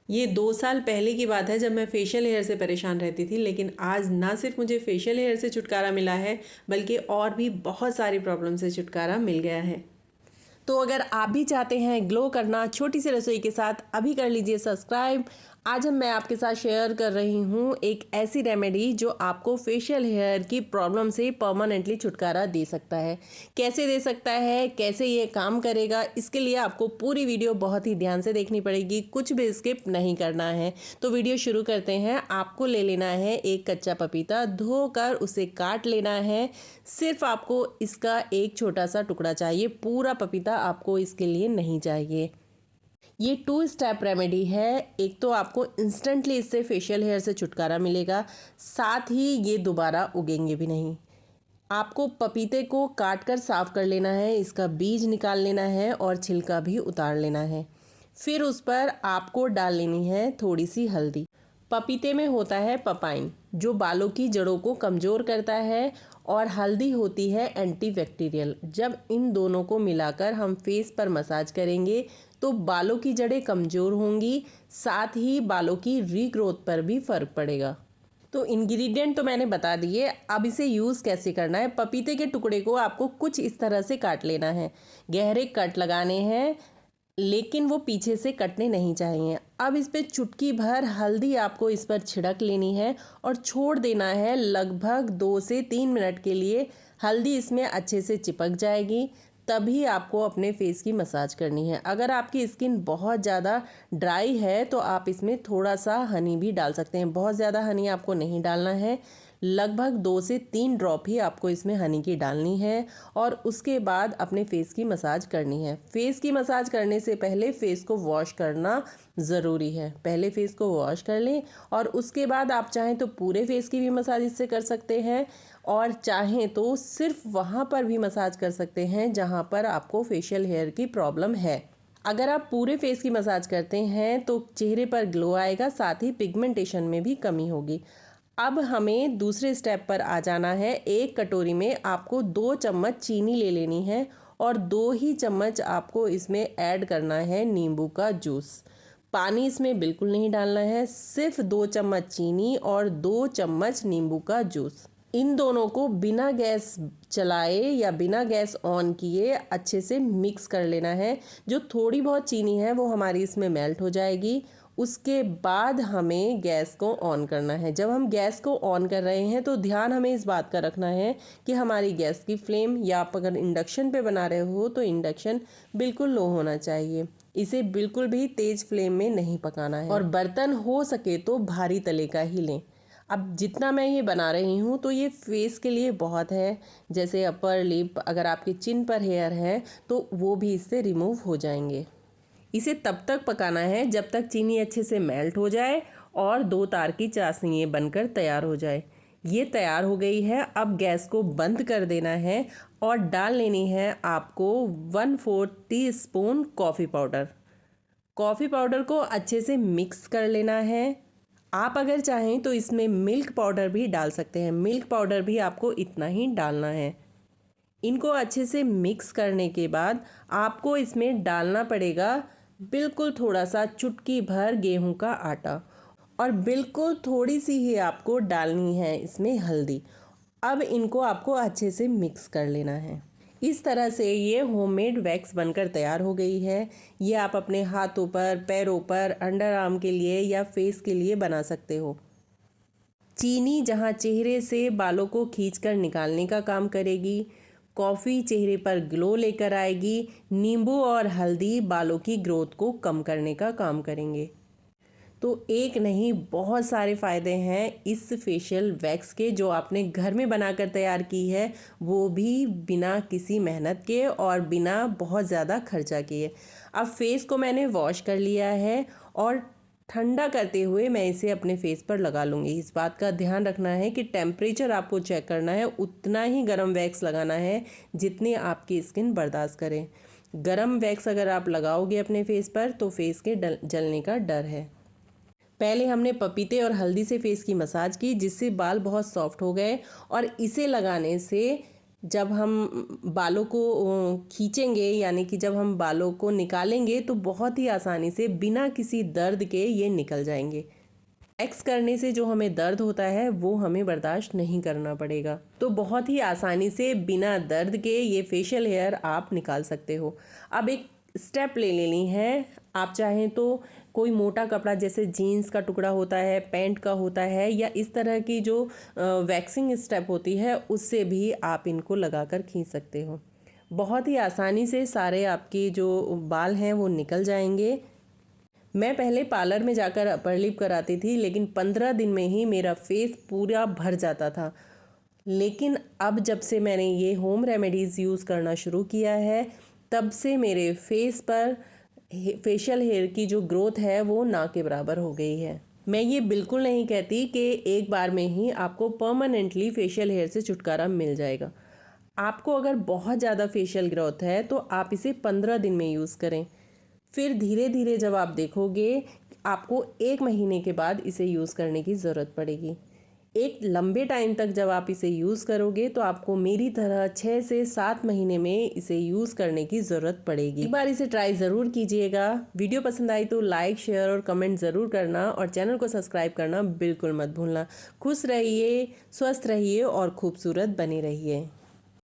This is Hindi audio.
ये 2 साल पहले की बात है जब मैं फेशियल हेयर से परेशान रहती थी, लेकिन आज ना सिर्फ मुझे फेशियल हेयर से छुटकारा मिला है, बल्कि और भी बहुत सारी प्रॉब्लम से छुटकारा मिल गया है। तो अगर आप भी चाहते हैं ग्लो करना छोटी सी रसोई के साथ, अभी कर लीजिए सब्सक्राइब। आज मैं आपके साथ शेयर कर रही हूँ एक ऐसी रेमेडी जो आपको फेशियल हेयर की प्रॉब्लम से परमानेंटली छुटकारा दे सकता है। कैसे दे सकता है, कैसे ये काम करेगा, इसके लिए आपको पूरी वीडियो बहुत ही ध्यान से देखनी पड़ेगी, कुछ भी स्किप नहीं करना है। तो वीडियो शुरू करते हैं। आपको ले लेना है एक कच्चा पपीता, धोकर उसे काट लेना है। सिर्फ आपको इसका एक छोटा सा टुकड़ा चाहिए, पूरा पपीता आपको इसके लिए नहीं चाहिए। ये 2 स्टेप रेमेडी है। एक तो आपको इंस्टेंटली इससे फेशियल हेयर से छुटकारा मिलेगा, साथ ही ये दोबारा उगेंगे भी नहीं। आपको पपीते को काट कर साफ कर लेना है, इसका बीज निकाल लेना है और छिलका भी उतार लेना है। फिर उस पर आपको डाल लेनी है थोड़ी सी हल्दी। पपीते में होता है पपाइन, जो बालों की जड़ों को कमज़ोर करता है, और हल्दी होती है एंटीबैक्टीरियल। जब इन दोनों को मिलाकर हम फेस पर मसाज करेंगे तो बालों की जड़ें कमज़ोर होंगी, साथ ही बालों की रीग्रोथ पर भी फ़र्क पड़ेगा। तो इंग्रेडिएंट तो मैंने बता दिए, अब इसे यूज़ कैसे करना है। पपीते के टुकड़े को आपको कुछ इस तरह से काट लेना है, गहरे कट लगाने हैं, लेकिन वो पीछे से कटने नहीं चाहिए। अब इस पर चुटकी भर हल्दी आपको इस पर छिड़क लेनी है और छोड़ देना है लगभग 2 से 3 मिनट के लिए। हल्दी इसमें अच्छे से चिपक जाएगी, तभी आपको अपने फेस की मसाज करनी है। अगर आपकी स्किन बहुत ज़्यादा ड्राई है तो आप इसमें थोड़ा सा हनी भी डाल सकते हैं। बहुत ज़्यादा हनी आपको नहीं डालना है, लगभग 2 से 3 ड्रॉप ही आपको इसमें हनी की डालनी है, और उसके बाद अपने फेस की मसाज करनी है। फेस की मसाज करने से पहले फेस को वॉश करना ज़रूरी है। पहले फेस को वॉश कर लें और उसके बाद आप चाहें तो पूरे फेस की भी मसाज इससे कर सकते हैं, और चाहें तो सिर्फ वहाँ पर भी मसाज कर सकते हैं जहाँ पर आपको फेशियल हेयर की प्रॉब्लम है। अगर आप पूरे फेस की मसाज करते हैं तो चेहरे पर ग्लो आएगा, साथ ही पिगमेंटेशन में भी कमी होगी। अब हमें दूसरे स्टेप पर आ जाना है। एक कटोरी में आपको 2 चम्मच चीनी ले लेनी है और 2 ही चम्मच आपको इसमें ऐड करना है नींबू का जूस। पानी इसमें बिल्कुल नहीं डालना है, सिर्फ 2 चम्मच चीनी और 2 चम्मच नींबू का जूस। इन दोनों को बिना गैस चलाए या बिना गैस ऑन किए अच्छे से मिक्स कर लेना है। जो थोड़ी बहुत चीनी है वो हमारी इसमें मेल्ट हो जाएगी। उसके बाद हमें गैस को ऑन करना है। जब हम गैस को ऑन कर रहे हैं तो ध्यान हमें इस बात का रखना है कि हमारी गैस की फ्लेम, या आप अगर इंडक्शन पे बना रहे हो तो इंडक्शन बिल्कुल लो होना चाहिए। इसे बिल्कुल भी तेज़ फ्लेम में नहीं पकाना है, और बर्तन हो सके तो भारी तले का ही लें। अब जितना मैं ये बना रही हूँ तो ये फेस के लिए बहुत है। जैसे अपर लिप, अगर आपके चिन पर हेयर है तो वो भी इससे रिमूव हो जाएंगे। इसे तब तक पकाना है जब तक चीनी अच्छे से मेल्ट हो जाए और 2 तार की चाशनी बनकर तैयार हो जाए। ये तैयार हो गई है। अब गैस को बंद कर देना है और डाल लेनी है आपको 1/4 teaspoon coffee powder. Coffee powder को अच्छे से मिक्स कर लेना है। आप अगर चाहें तो इसमें मिल्क पाउडर भी डाल सकते हैं, मिल्क पाउडर भी आपको इतना ही डालना है। इनको अच्छे से मिक्स करने के बाद आपको इसमें डालना पड़ेगा बिल्कुल थोड़ा सा चुटकी भर गेहूं का आटा, और बिल्कुल थोड़ी सी ही आपको डालनी है इसमें हल्दी। अब इनको आपको अच्छे से मिक्स कर लेना है। इस तरह से ये होममेड वैक्स बनकर तैयार हो गई है। ये आप अपने हाथों पर, पैरों पर, अंडर आर्म के लिए या फेस के लिए बना सकते हो। चीनी जहाँ चेहरे से बालों को खींचकर निकालने का काम करेगी, कॉफ़ी चेहरे पर ग्लो लेकर आएगी, नींबू और हल्दी बालों की ग्रोथ को कम करने का काम करेंगे। तो एक नहीं, बहुत सारे फ़ायदे हैं इस फेशियल वैक्स के, जो आपने घर में बनाकर तैयार की है, वो भी बिना किसी मेहनत के और बिना बहुत ज़्यादा खर्चा किए। अब फेस को मैंने वॉश कर लिया है और ठंडा करते हुए मैं इसे अपने फेस पर लगा लूँगी। इस बात का ध्यान रखना है कि टेम्परेचर आपको चेक करना है, उतना ही गर्म वैक्स लगाना है जितनी आपकी स्किन बर्दाश्त करे। गर्म वैक्स अगर आप लगाओगे अपने फेस पर तो फेस के जलने का डर है। पहले हमने पपीते और हल्दी से फेस की मसाज की, जिससे बाल बहुत सॉफ्ट हो गए, और इसे लगाने से जब हम बालों को खींचेंगे, यानी कि जब हम बालों को निकालेंगे, तो बहुत ही आसानी से बिना किसी दर्द के ये निकल जाएंगे। वैक्स करने से जो हमें दर्द होता है वो हमें बर्दाश्त नहीं करना पड़ेगा। तो बहुत ही आसानी से बिना दर्द के ये फेशियल हेयर आप निकाल सकते हो। अब एक स्टेप ले लेनी है। आप चाहें तो कोई मोटा कपड़ा, जैसे जीन्स का टुकड़ा होता है, पैंट का होता है, या इस तरह की जो वैक्सिंग स्टेप होती है, उससे भी आप इनको लगाकर खींच सकते हो। बहुत ही आसानी से सारे आपके जो बाल हैं वो निकल जाएंगे। मैं पहले पार्लर में जाकर अपर लिप कराती थी, लेकिन 15 दिन में ही मेरा फेस पूरा भर जाता था। लेकिन अब जब से मैंने ये होम रेमेडीज़ यूज़ करना शुरू किया है, तब से मेरे फेस पर फेशियल हेयर की जो ग्रोथ है वो ना के बराबर हो गई है। मैं ये बिल्कुल नहीं कहती कि एक बार में ही आपको परमानेंटली फेशियल हेयर से छुटकारा मिल जाएगा। आपको अगर बहुत ज़्यादा फेशियल ग्रोथ है तो आप इसे 15 दिन में यूज़ करें। फिर धीरे धीरे जब आप देखोगे, आपको 1 महीने के बाद इसे यूज़ करने की ज़रूरत पड़ेगी। एक लंबे टाइम तक जब आप इसे यूज़ करोगे तो आपको मेरी तरह 6 से 7 महीने में इसे यूज़ करने की ज़रूरत पड़ेगी। एक बार इसे ट्राई ज़रूर कीजिएगा। वीडियो पसंद आई तो लाइक, शेयर और कमेंट ज़रूर करना, और चैनल को सब्सक्राइब करना बिल्कुल मत भूलना। खुश रहिए, स्वस्थ रहिए और खूबसूरत बने रहिए।